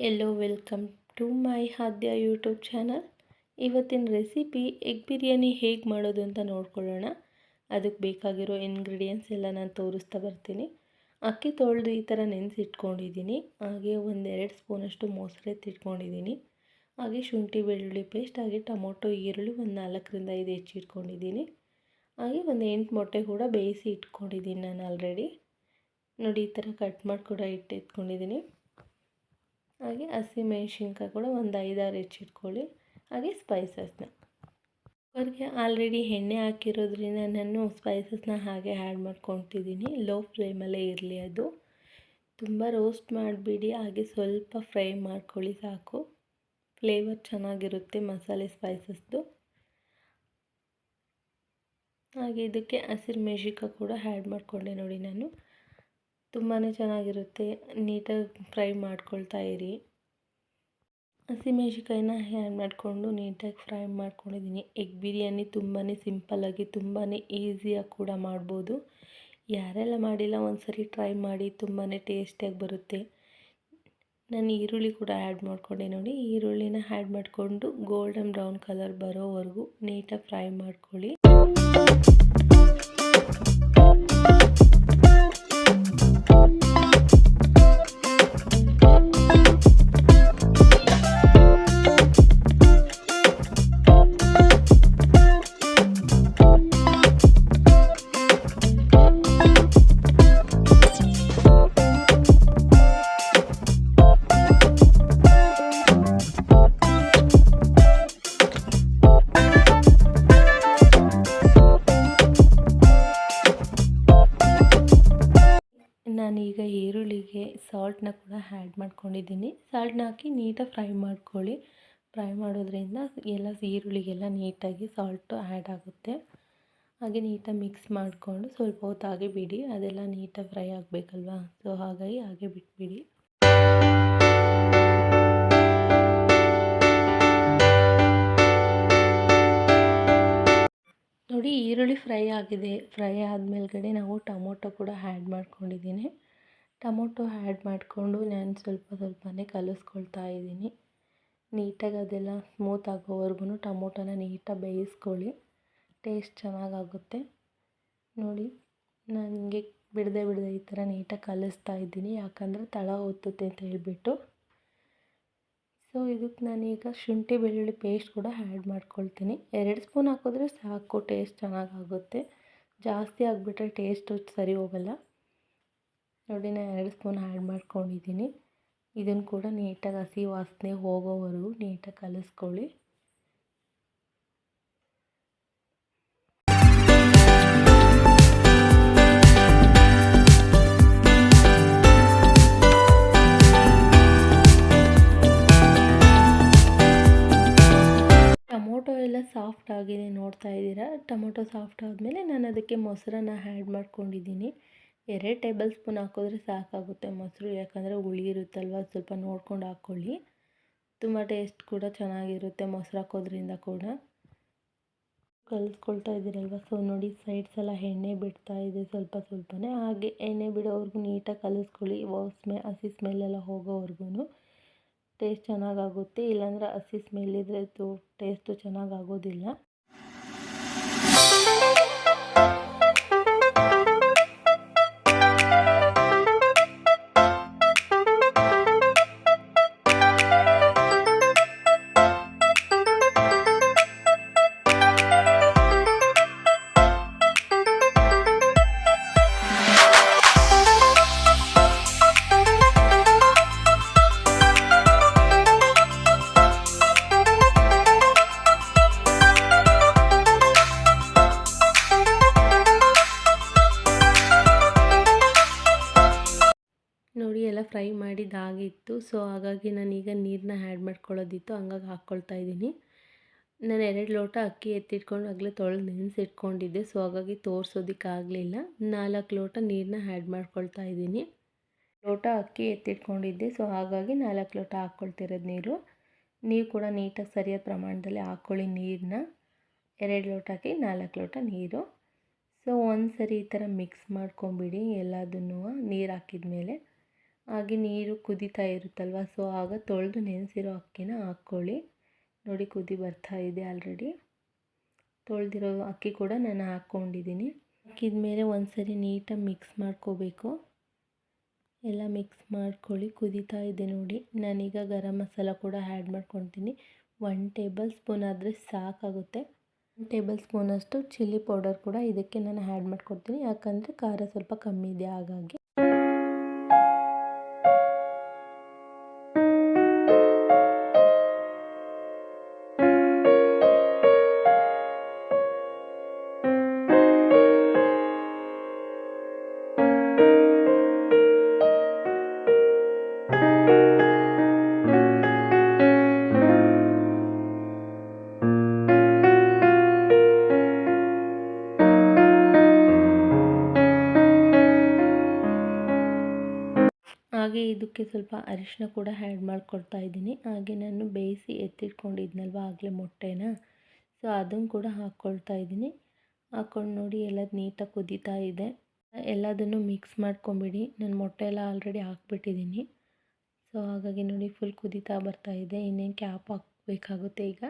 Yellow welcome to my Aadya YouTube channel. ಇವತ್ತಿನ recipe egg biryani ಹೇಗೆ ಮಾಡೋದು ಅಂತ ನೋಡ್ಕೊಳ್ಳೋಣ. ಅದಕ್ಕೆ ಬೇಕಾಗಿರೋ ಇಂಗ್ರೀಡಿಯೆಂಟ್ಸ್ ಎಲ್ಲ ನಾನು ತೋರಿಸ್ತಾ ಬರ್ತೀನಿ. ಅಕ್ಕಿ ತೊಳೆದು ಈ ಥರ ನೆನೆಸಿಟ್ಕೊಂಡಿದ್ದೀನಿ. ಹಾಗೆ ಒಂದೆರಡು ಸ್ಪೂನಷ್ಟು ಮೊಸರು ಎತ್ತಿಟ್ಕೊಂಡಿದ್ದೀನಿ. ಹಾಗೆ ಶುಂಠಿ ಬೆಳ್ಳುಳ್ಳಿ ಪೇಸ್ಟ್, ಹಾಗೆ ಟೊಮೊಟೊ ಈರುಳ್ಳಿ ಒಂದು 4ರಿಂದ 5 ಹೆಚ್ಚಿಟ್ಕೊಂಡಿದ್ದೀನಿ. ಹಾಗೆ ಒಂದು 8 ಮೊಟ್ಟೆ ಕೂಡ ಬೇಯಿಸಿ ಇಟ್ಕೊಂಡಿದ್ದೀನಿ ನಾನು ಆಲ್ರೆಡಿ. ನೋಡಿ, ಈ ಥರ ಕಟ್ ಮಾಡಿ ಕೂಡ ಇಟ್ಕೊಂಡಿದ್ದೀನಿ. ಹಾಗೆ ಹಸಿಮೆಣ್ಸಿನ್ಕಾಯಿ ಕೂಡ ಒಂದು 5-6 ಹೆಚ್ಚಿಟ್ಕೊಳ್ಳಿ. ಹಾಗೆ ಸ್ಪೈಸಸ್ನ ಕುಕ್ಕರ್ಗೆ ಆಲ್ರೆಡಿ ಎಣ್ಣೆ ಹಾಕಿರೋದ್ರಿಂದ ನಾನು ಸ್ಪೈಸಸ್ನ ಹಾಗೆ ಆ್ಯಡ್ ಮಾಡ್ಕೊತಿದ್ದೀನಿ. ಲೋ ಫ್ಲೇಮಲ್ಲೇ ಇರಲಿ, ಅದು ತುಂಬ ರೋಸ್ಟ್ ಮಾಡಿಬಿಡಿ. ಹಾಗೆ ಸ್ವಲ್ಪ ಫ್ರೈ ಮಾಡ್ಕೊಳ್ಳಿ ಸಾಕು. ಫ್ಲೇವರ್ ಚೆನ್ನಾಗಿರುತ್ತೆ ಮಸಾಲೆ ಸ್ಪೈಸಸ್ದು. ಹಾಗೆ ಇದಕ್ಕೆ ಹಸಿಮೆಣ್ಸಿನ್ಕಾಯಿ ಕೂಡ ಆ್ಯಡ್ ಮಾಡಿಕೊಂಡೆ ನೋಡಿ ನಾನು. ತುಂಬಾ ಚೆನ್ನಾಗಿರುತ್ತೆ. ನೀಟಾಗಿ ಫ್ರೈ ಮಾಡ್ಕೊಳ್ತಾ ಇರಿ. ಹಸಿಮೆಣ್ಸಿನ್ಕಾಯಿನ ಆ್ಯಡ್ ಮಾಡಿಕೊಂಡು ನೀಟಾಗಿ ಫ್ರೈ ಮಾಡ್ಕೊಂಡಿದ್ದೀನಿ. ಎಗ್ ಬಿರಿಯಾನಿ ತುಂಬಾ ಸಿಂಪಲ್ಲಾಗಿ, ತುಂಬಾ ಈಸಿಯಾಗಿ ಕೂಡ ಮಾಡ್ಬೋದು. ಯಾರೆಲ್ಲ ಮಾಡಿಲ್ಲ ಒಂದ್ಸರಿ ಟ್ರೈ ಮಾಡಿ, ತುಂಬಾ ಟೇಸ್ಟಿಯಾಗಿ ಬರುತ್ತೆ. ನಾನು ಈರುಳ್ಳಿ ಕೂಡ ಆ್ಯಡ್ ಮಾಡಿಕೊಂಡೆ ನೋಡಿ. ಈರುಳ್ಳಿನ ಆ್ಯಡ್ ಮಾಡಿಕೊಂಡು ಗೋಲ್ಡನ್ ಬ್ರೌನ್ ಕಲರ್ ಬರೋವರೆಗೂ ನೀಟಾಗಿ ಫ್ರೈ ಮಾಡ್ಕೊಳ್ಳಿ. ನಾನೀಗ ಈರುಳ್ಳಿಗೆ ಸಾಲ್ಟನ್ನ ಕೂಡ ಆ್ಯಡ್ ಮಾಡ್ಕೊಂಡಿದ್ದೀನಿ. ಸಾಲ್ಟನ್ನ ಹಾಕಿ ನೀಟಾಗಿ ಫ್ರೈ ಮಾಡ್ಕೊಳ್ಳಿ. ಫ್ರೈ ಮಾಡೋದ್ರಿಂದ ಎಲ್ಲ ಈರುಳ್ಳಿಗೆಲ್ಲ ನೀಟಾಗಿ ಸಾಲ್ಟು ಆ್ಯಡ್ ಆಗುತ್ತೆ. ಹಾಗೆ ನೀಟಾಗಿ ಮಿಕ್ಸ್ ಮಾಡಿಕೊಂಡು ಸ್ವಲ್ಪ ಹೊತ್ತಾಗಿ ಬಿಡಿ. ಅದೆಲ್ಲ ನೀಟಾಗಿ ಫ್ರೈ ಆಗಬೇಕಲ್ವಾ, ಸೊ ಹಾಗಾಗಿ ಹಾಗೆ ಬಿಟ್ಬಿಡಿ. ನೋಡಿ, ಈರುಳ್ಳಿ ಫ್ರೈ ಆಗಿದೆ. ಫ್ರೈ ಆದಮೇಲ್ಗಡೆ ನಾವು ಟೊಮೊಟೊ ಕೂಡ ಆ್ಯಡ್ ಮಾಡ್ಕೊಂಡಿದ್ದೀನಿ. ಟೊಮೊಟೊ ಆ್ಯಡ್ ಮಾಡಿಕೊಂಡು ನಾನು ಸ್ವಲ್ಪನೇ ಕಲಿಸ್ಕೊಳ್ತಾ ಇದ್ದೀನಿ. ನೀಟಾಗಿ ಅದೆಲ್ಲ ಸ್ಮೂತ್ ಆಗೋವರೆಗೂ ಟೊಮೊಟೊನ ನೀಟಾಗಿ ಬೇಯಿಸ್ಕೊಳ್ಳಿ. ಟೇಸ್ಟ್ ಚೆನ್ನಾಗಾಗುತ್ತೆ. ನೋಡಿ, ನನಗೆ ಬಿಡದೆ ಈ ಥರ ನೀಟಾಗಿ ಕಲಿಸ್ತಾ ಇದ್ದೀನಿ, ಯಾಕಂದರೆ ತಳ ಒತ್ತುತ್ತೆ ಅಂತ ಹೇಳ್ಬಿಟ್ಟು. ಸೊ ಇದಕ್ಕೆ ನಾನೀಗ ಶುಂಠಿ ಬೆಳ್ಳುಳ್ಳಿ ಪೇಸ್ಟ್ ಕೂಡ ಆ್ಯಡ್ ಮಾಡ್ಕೊಳ್ತೀನಿ. 2 ಸ್ಪೂನ್ ಹಾಕಿದ್ರೆ ಸಾಕು, ಟೇಸ್ಟ್ ಚೆನ್ನಾಗಾಗುತ್ತೆ. ಜಾಸ್ತಿ ಆಗಿಬಿಟ್ರೆ ಟೇಸ್ಟು ಸರಿ ಹೋಗಲ್ಲ. ನೋಡಿ, ನಾನು 2 ಸ್ಪೂನ್ ಆ್ಯಡ್ ಮಾಡ್ಕೊಂಡಿದ್ದೀನಿ. ಇದನ್ನು ಕೂಡ ನೀಟಾಗಿ ಹಸಿ ವಾಸನೆ ಹೋಗೋವರೆಗೂ ನೀಟಾಗಿ ಕಲಿಸ್ಕೊಳ್ಳಿ. ಟೊಮೊಟೊ ಎಲ್ಲ ಸಾಫ್ಟ್ ಆಗಿದೆ, ನೋಡ್ತಾ ಇದ್ದೀರಾ. ಟೊಮೊಟೊ ಸಾಫ್ಟ್ ಆದಮೇಲೆ ನಾನು ಅದಕ್ಕೆ ಮೊಸರನ್ನ ಆ್ಯಡ್ ಮಾಡ್ಕೊಂಡಿದ್ದೀನಿ. 2 ಟೇಬಲ್ ಸ್ಪೂನ್ ಹಾಕಿದ್ರೆ ಸಾಕಾಗುತ್ತೆ ಮೊಸರು, ಯಾಕಂದರೆ ಹುಳಿ ಇರುತ್ತಲ್ವ, ಸ್ವಲ್ಪ ನೋಡ್ಕೊಂಡು ಹಾಕ್ಕೊಳ್ಳಿ. ತುಂಬ ಟೇಸ್ಟ್ ಕೂಡ ಚೆನ್ನಾಗಿರುತ್ತೆ ಮೊಸರು ಹಾಕೋದ್ರಿಂದ ಕೂಡ. ಕಲಿಸ್ಕೊಳ್ತಾ ಇದ್ದೀರಲ್ವ, ಸೊ ನೋಡಿ ಸೈಡ್ಸ್ ಎಲ್ಲ ಎಣ್ಣೆ ಬಿಡ್ತಾ ಇದೆ ಸ್ವಲ್ಪನೇ. ಹಾಗೆ ಎಣ್ಣೆ ಬಿಡೋವರೆಗೂ ನೀಟಾಗಿ ಕಲಿಸ್ಕೊಳ್ಳಿ. ಹಸಿ ಸ್ಮೆಲ್ಲೆಲ್ಲ ಹೋಗೋವರೆಗೂ ಟೇಸ್ಟ್ ಚೆನ್ನಾಗಾಗುತ್ತೆ. ಇಲ್ಲಾಂದರೆ ಹಸಿ ಸ್ಮೆಲ್ ಇದ್ದರೆ ಟೇಸ್ಟು ಚೆನ್ನಾಗಾಗೋದಿಲ್ಲ. ನೋಡಿ, ಎಲ್ಲ ಫ್ರೈ ಮಾಡಿದ್ದಾಗಿತ್ತು. ಸೊ ಹಾಗಾಗಿ ನಾನೀಗ ನೀರನ್ನ ಆ್ಯಡ್ ಮಾಡ್ಕೊಳ್ಳೋದಿತ್ತು, ಹಂಗಾಗಿ ಹಾಕ್ಕೊಳ್ತಾ ಇದ್ದೀನಿ. ನಾನು 2 ಲೋಟ ಅಕ್ಕಿ ಎತ್ತಿಟ್ಕೊಂಡು ಆಗಲೇ ತೊಳೆದು ನೆನೆಸಿಟ್ಕೊಂಡಿದ್ದೆ. ಸೊ ಹಾಗಾಗಿ ತೋರಿಸೋದಕ್ಕಾಗಲಿಲ್ಲ. 4 ಲೋಟ ನೀರನ್ನ ಆ್ಯಡ್ ಮಾಡ್ಕೊಳ್ತಾ ಇದ್ದೀನಿ. ಲೋಟ ಅಕ್ಕಿ ಎತ್ತಿಟ್ಕೊಂಡಿದ್ದೆ, ಸೊ ಹಾಗಾಗಿ 4 ಲೋಟ ಹಾಕ್ಕೊಳ್ತಿರೋದು ನೀರು. ನೀವು ಕೂಡ ನೀಟಾಗಿ ಸರಿಯಾದ ಪ್ರಮಾಣದಲ್ಲಿ ಹಾಕ್ಕೊಳ್ಳಿ ನೀರನ್ನ. 2 ಲೋಟಕ್ಕೆ 4 ಲೋಟ ನೀರು. ಸೊ ಒಂದು ಸರಿ ಈ ಥರ ಮಿಕ್ಸ್ ಮಾಡ್ಕೊಂಬಿಡಿ ಎಲ್ಲದನ್ನೂ ನೀರು ಹಾಕಿದ ಮೇಲೆ. ಹಾಗೆ ನೀರು ಕುದೀತಾ ಇರುತ್ತಲ್ವ, ಸೊ ಆಗ ತೊಳೆದು ನೆನೆಸಿರೋ ಅಕ್ಕಿನ ಹಾಕ್ಕೊಳ್ಳಿ. ನೋಡಿ ಕುದಿ ಬರ್ತಾ ಇದೆ ಆಲ್ರೆಡಿ. ತೊಳೆದಿರೋ ಅಕ್ಕಿ ಕೂಡ ನಾನು ಹಾಕ್ಕೊಂಡಿದ್ದೀನಿ. ಹಾಕಿದ ಮೇಲೆ ಒಂದ್ಸರಿ ನೀಟಾಗಿ ಮಿಕ್ಸ್ ಮಾಡ್ಕೋಬೇಕು. ಎಲ್ಲ ಮಿಕ್ಸ್ ಮಾಡ್ಕೊಳ್ಳಿ. ಕುದೀತಾ ಇದೆ ನೋಡಿ. ನಾನೀಗ ಗರಂ ಮಸಾಲ ಕೂಡ ಆ್ಯಡ್ ಮಾಡ್ಕೊತೀನಿ. 1 ಟೇಬಲ್ ಸ್ಪೂನ್ ಆದರೆ ಸಾಕಾಗುತ್ತೆ. 1 ಟೇಬಲ್ ಸ್ಪೂನಷ್ಟು ಚಿಲ್ಲಿ ಪೌಡರ್ ಕೂಡ ಇದಕ್ಕೆ ನಾನು ಆ್ಯಡ್ ಮಾಡ್ಕೊಡ್ತೀನಿ, ಯಾಕಂದರೆ ಖಾರ ಸ್ವಲ್ಪ ಕಮ್ಮಿ ಇದೆ ಹಾಗಾಗಿ. ಹಾಗೆ ಇದಕ್ಕೆ ಸ್ವಲ್ಪ ಅರಿಶಿನ ಕೂಡ ಆ್ಯಡ್ ಮಾಡ್ಕೊಳ್ತಾ ಇದ್ದೀನಿ. ಹಾಗೆ ನಾನು ಬೇಯಿಸಿ ಎತ್ತಿಟ್ಕೊಂಡಿದ್ನಲ್ವ ಆಗಲೇ ಮೊಟ್ಟೆನ, ಸೊ ಅದನ್ನು ಕೂಡ ಹಾಕ್ಕೊಳ್ತಾ ಇದ್ದೀನಿ. ಹಾಕ್ಕೊಂಡು ನೋಡಿ ಎಲ್ಲ ನೀಟಾಗಿ ಕುದೀತಾ ಇದೆ. ಎಲ್ಲದನ್ನು ಮಿಕ್ಸ್ ಮಾಡ್ಕೊಂಬಿಡಿ. ನಾನು ಮೊಟ್ಟೆ ಎಲ್ಲ ಆಲ್ರೆಡಿ ಹಾಕ್ಬಿಟ್ಟಿದ್ದೀನಿ. ಸೊ ಹಾಗಾಗಿ ನೋಡಿ ಫುಲ್ ಕುದೀತಾ ಬರ್ತಾ ಇದೆ. ಇನ್ನೇನು ಕ್ಯಾಪ್ ಹಾಕಬೇಕಾಗುತ್ತೆ. ಈಗ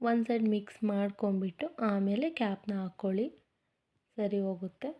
ಒಂದು ಸೈಡ್ ಮಿಕ್ಸ್ ಮಾಡ್ಕೊಂಬಿಟ್ಟು ಆಮೇಲೆ ಕ್ಯಾಪ್ನ ಹಾಕ್ಕೊಳ್ಳಿ, ಸರಿ ಹೋಗುತ್ತೆ.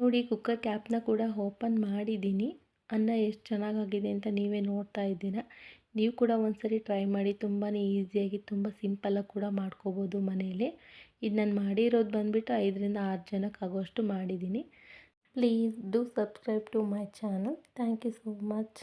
ನೋಡಿ ಕುಕ್ಕರ್ ಕ್ಯಾಪ್ನ ಕೂಡ ಓಪನ್ ಮಾಡಿದ್ದೀನಿ. ಅನ್ನ ಎಷ್ಟು ಚೆನ್ನಾಗಾಗಿದೆ ಅಂತ ನೀವೇ ನೋಡ್ತಾ ಇದ್ದೀರಾ. ನೀವು ಕೂಡ ಒಂದ್ಸರಿ ಟ್ರೈ ಮಾಡಿ. ತುಂಬಾ ಈಸಿಯಾಗಿ ತುಂಬ ಸಿಂಪಲ್ಲಾಗಿ ಕೂಡ ಮಾಡ್ಕೋಬೋದು ಮನೆಯಲ್ಲೇ. ಇದು ನಾನು ಮಾಡಿರೋದು ಬಂದುಬಿಟ್ಟು 5 ರಿಂದ 6 ಜನಕ್ಕೆ ಆಗೋಷ್ಟು ಮಾಡಿದ್ದೀನಿ. Please do subscribe to my channel. Thank you so much.